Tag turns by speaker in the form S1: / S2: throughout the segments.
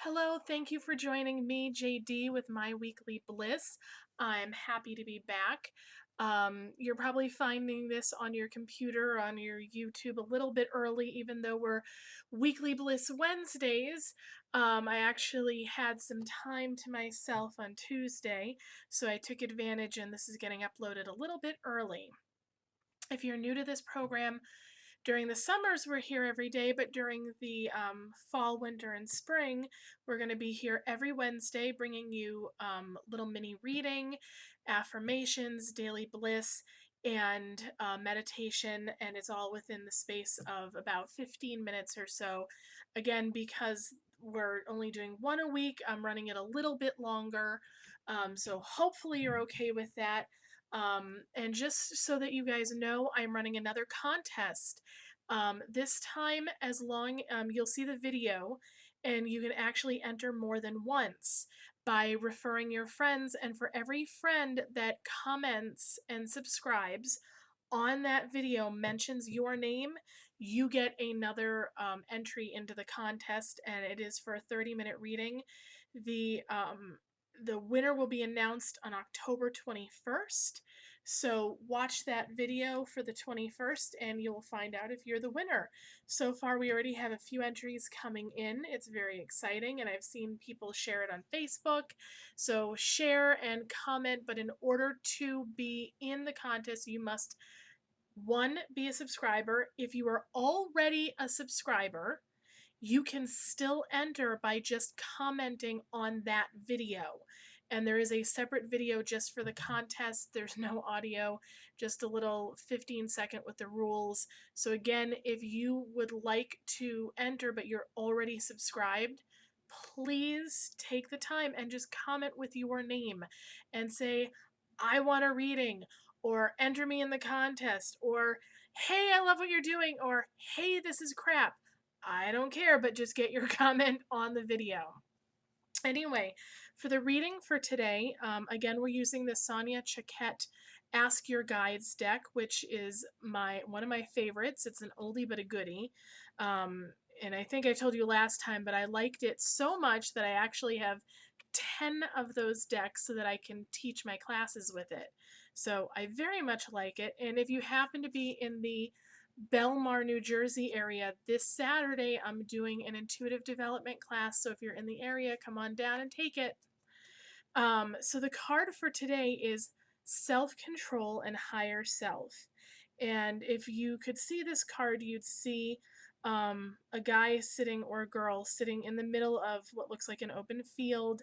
S1: Hello, thank you for joining me, JD, with my weekly Bliss. I'm happy to be back. You're probably finding this on your computer, on your YouTube a little bit early, even though we're weekly Bliss Wednesdays. I actually had some time to myself on Tuesday, so I took advantage, and this is getting uploaded a little bit early. If you're new to this program, during the summers, we're here every day, but during the fall, winter, and spring, we're going to be here every Wednesday bringing you little mini reading, affirmations, daily bliss, and meditation, and it's all within the space of about 15 minutes or so. Again, because we're only doing one a week, I'm running it a little bit longer, so hopefully you're okay with that. And just so that you guys know, I'm running another contest. This time, as long you'll see the video, and you can actually enter more than once by referring your friends. And for every friend that comments and subscribes on that video, mentions your name, you get another entry into the contest, and it is for a 30-minute reading. The um, the winner will be announced on October 21st. So watch that video for the 21st and you'll find out if you're the winner. So far, we already have a few entries coming in. It's very exciting, and I've seen people share it on Facebook. So share and comment, but in order to be in the contest, you must one, be a subscriber. If you are already a subscriber, you can still enter by just commenting on that video. And there is a separate video just for the contest. There's no audio, just a little 15-second with the rules. So again, if you would like to enter but you're already subscribed, please take the time and just comment with your name and say, I want a reading, or enter me in the contest, or hey, I love what you're doing, or hey, this is crap. I don't care, but just get your comment on the video. Anyway, for the reading for today, again, we're using the Sonia Choquette Ask Your Guides deck, which is one of my favorites. It's an oldie but a goodie. And I think I told you last time, but I liked it so much that I actually have 10 of those decks so that I can teach my classes with it. So I very much like it. And if you happen to be in the Belmar, New Jersey area, this Saturday I'm doing an intuitive development class. So if you're in the area, come on down and take it. So the card for today is self-control and higher self. And if you could see this card, you'd see a guy sitting, or a girl sitting in the middle of what looks like an open field,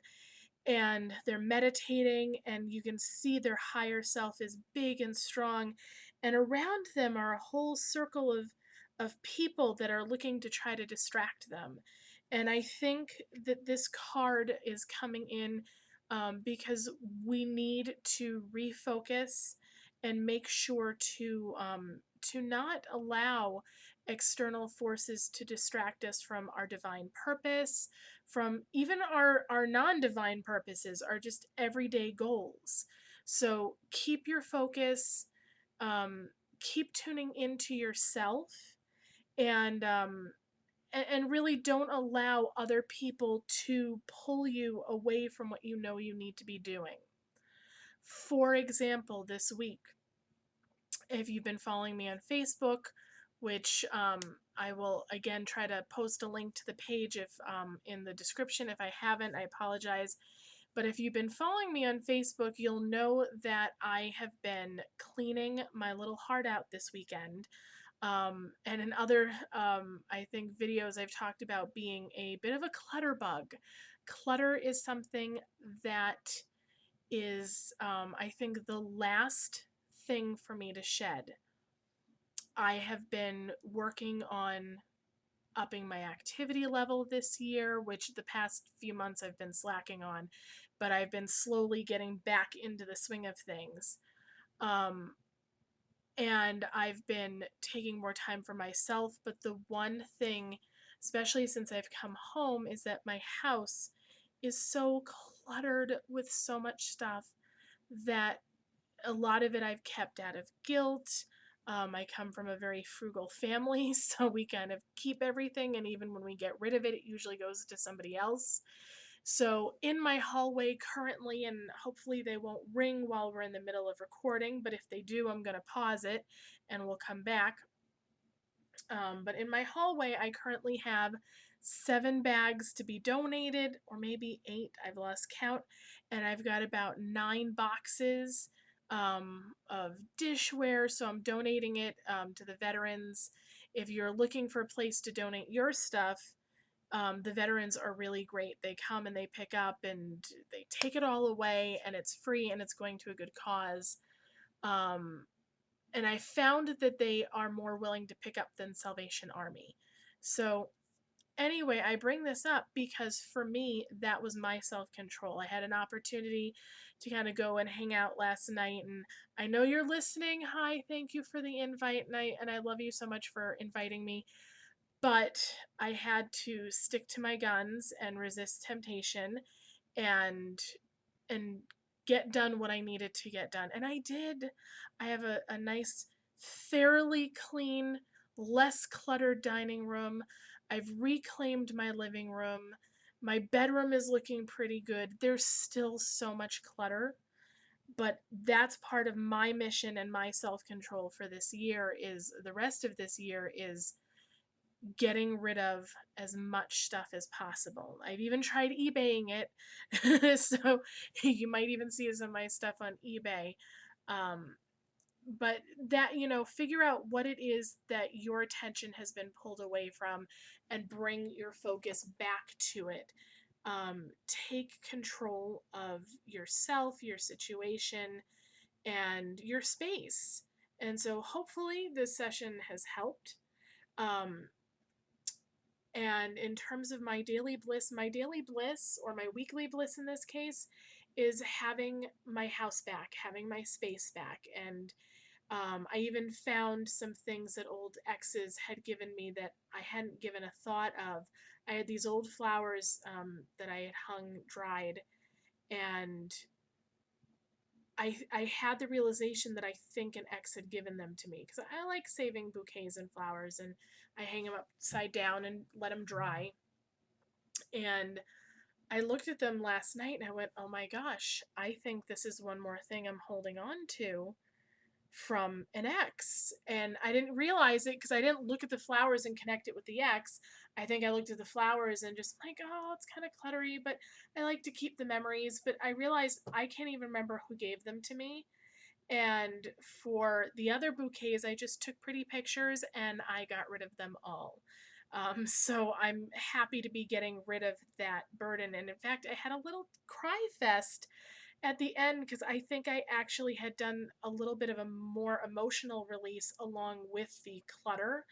S1: and they're meditating, and you can see their higher self is big and strong, and around them are a whole circle of people that are looking to try to distract them. And I think that this card is coming in because we need to refocus and make sure to not allow external forces to distract us from our divine purpose, from even our non-divine purposes, our just everyday goals. So keep your focus, keep tuning into yourself, and and really don't allow other people to pull you away from what you know you need to be doing. For example, this week, if you've been following me on Facebook, which I will again try to post a link to the page if in the description. If I haven't, I apologize. But if you've been following me on Facebook, you'll know that I have been cleaning my little heart out this weekend. And in other, I think, videos, I've talked about being a bit of a clutter bug. Clutter is something that is, I think, the last thing for me to shed. I have been working on upping my activity level this year, which the past few months I've been slacking on, but I've been slowly getting back into the swing of things. Um, and I've been taking more time for myself, but the one thing, especially since I've come home, is that my house is so cluttered with so much stuff that a lot of it I've kept out of guilt. I come from a very frugal family, so we kind of keep everything, and even when we get rid of it, it usually goes to somebody else. So, in my hallway currently, and hopefully they won't ring while we're in the middle of recording, but if they do, I'm going to pause it and we'll come back. But in my hallway, I currently have 7 bags to be donated, or maybe 8, I've lost count. And I've got about 9 boxes of dishware, so I'm donating it to the veterans. If you're looking for a place to donate your stuff, the veterans are really great. They come and they pick up and they take it all away, and it's free and it's going to a good cause. Um, and I found that they are more willing to pick up than Salvation Army. So, anyway, I bring this up because for me, that was my self control. I had an opportunity to kind of go and hang out last night, and I know you're listening. Hi, thank you for the invite, and I love you so much for inviting me. But I had to stick to my guns and resist temptation and and get done what I needed to get done. And I did. I have a nice, fairly clean, less cluttered dining room. I've reclaimed my living room. My bedroom is looking pretty good. There's still so much clutter, but that's part of my mission and my self-control for this year is the rest of this year is getting rid of as much stuff as possible. I've even tried eBaying it. So you might even see some of my stuff on eBay. Um, but that, figure out what it is that your attention has been pulled away from and bring your focus back to it. Take control of yourself, your situation, and your space. And so hopefully this session has helped. Um, and in terms of my daily bliss, or my weekly bliss in this case, is having my house back, having my space back. And I even found some things that old exes had given me that I hadn't given a thought of. I had these old flowers that I had hung dried, and I had the realization that I think an ex had given them to me because I like saving bouquets and flowers, and I hang them upside down and let them dry. And I looked at them last night and I went, oh my gosh, I think this is one more thing I'm holding on to from an ex. And I didn't realize it because I didn't look at the flowers and connect it with the ex. I think I looked at the flowers and just like, oh, it's kind of cluttery, but I like to keep the memories. But I realized I can't even remember who gave them to me. And for the other bouquets, I just took pretty pictures and I got rid of them all. So I'm happy to be getting rid of that burden. And in fact, I had a little cry fest at the end because I think I actually had done a little bit of a more emotional release along with the clutter.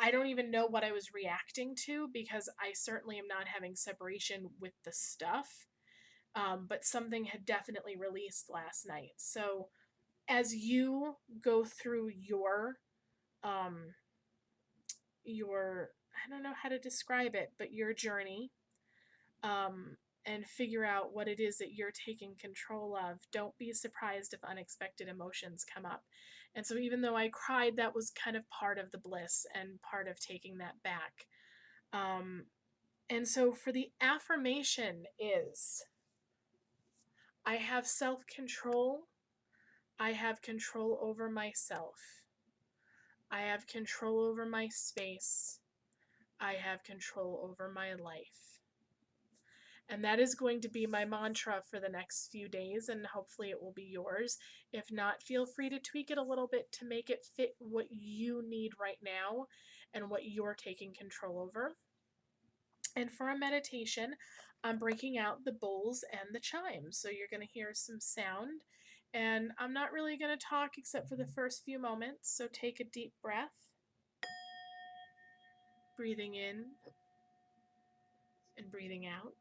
S1: I don't even know what I was reacting to because I certainly am not having separation with the stuff. But something had definitely released last night. So as you go through um your I don't know how to describe it, but your journey, um and figure out what it is that you're taking control of, don't be surprised if unexpected emotions come up. And so even though I cried, that was kind of part of the bliss and part of taking that back. And so for the affirmation is, I have self-control. I have control over myself. I have control over my space. I have control over my life. And that is going to be my mantra for the next few days, and hopefully it will be yours. If not, feel free to tweak it a little bit to make it fit what you need right now and what you're taking control over. And for a meditation, I'm breaking out the bowls and the chimes. So you're going to hear some sound. And I'm not really going to talk except for the first few moments. So take a deep breath, breathing in and breathing out.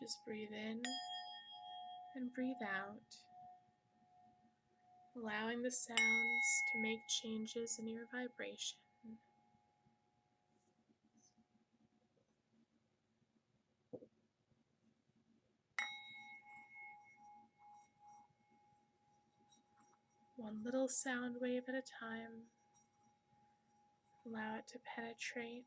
S1: Just breathe in and breathe out, allowing the sounds to make changes in your vibration. One little sound wave at a time. Allow it to penetrate.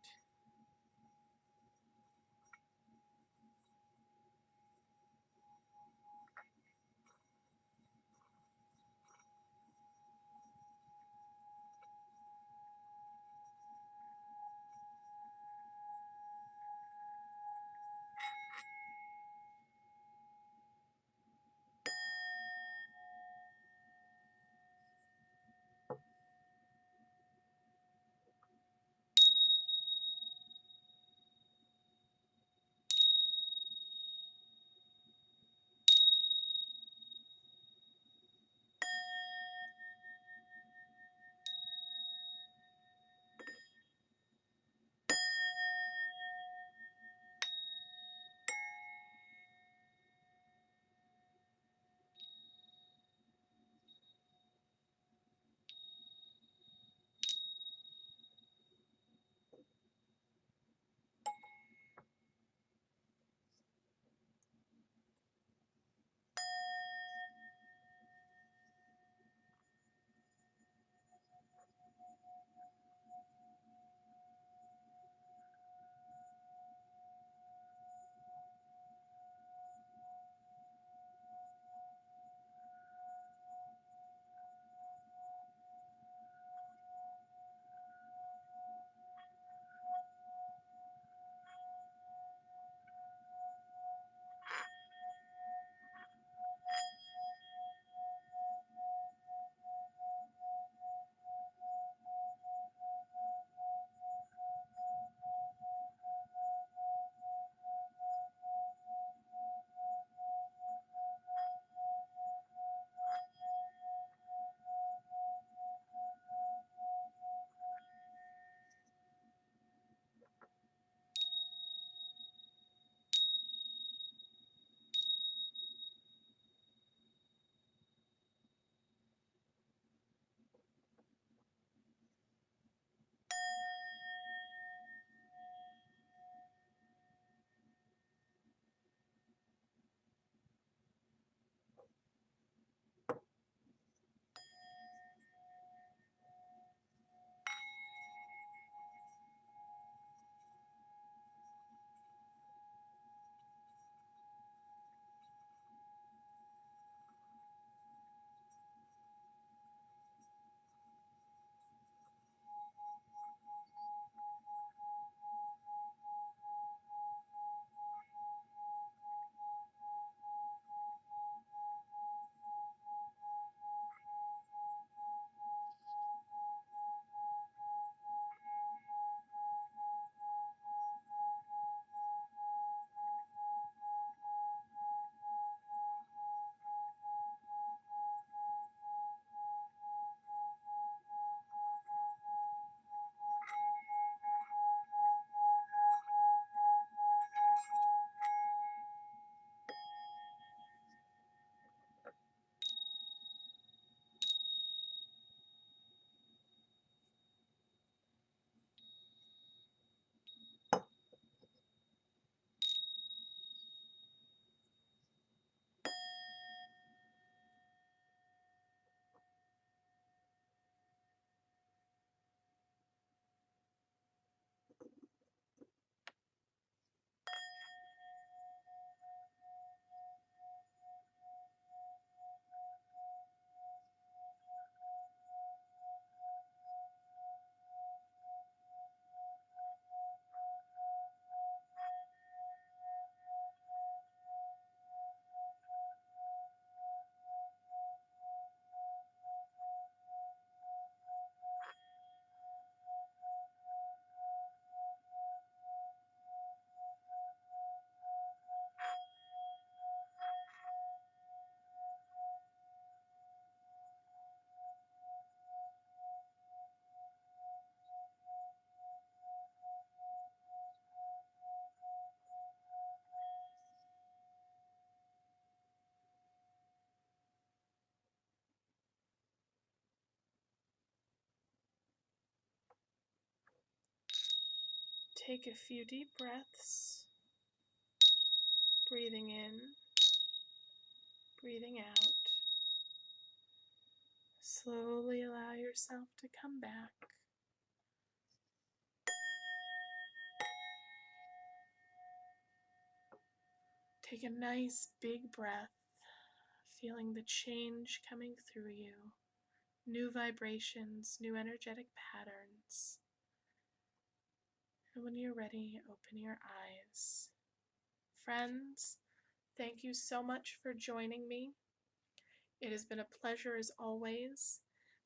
S1: Take a few deep breaths, breathing in, breathing out. Slowly allow yourself to come back. Take a nice big breath, feeling the change coming through you. New vibrations, new energetic patterns. And when you're ready, open your eyes. Friends, thank you so much for joining me. It has been a pleasure as always.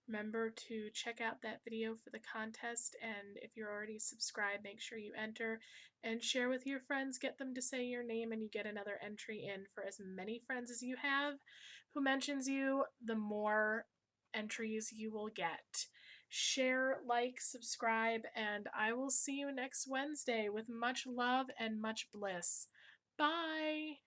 S1: Remember to check out that video for the contest, and if you're already subscribed, make sure you enter and share with your friends. Get them to say your name, and you get another entry in for as many friends as you have who mentions you, the more entries you will get. Share, like, subscribe, and I will see you next Wednesday with much love and much bliss. Bye!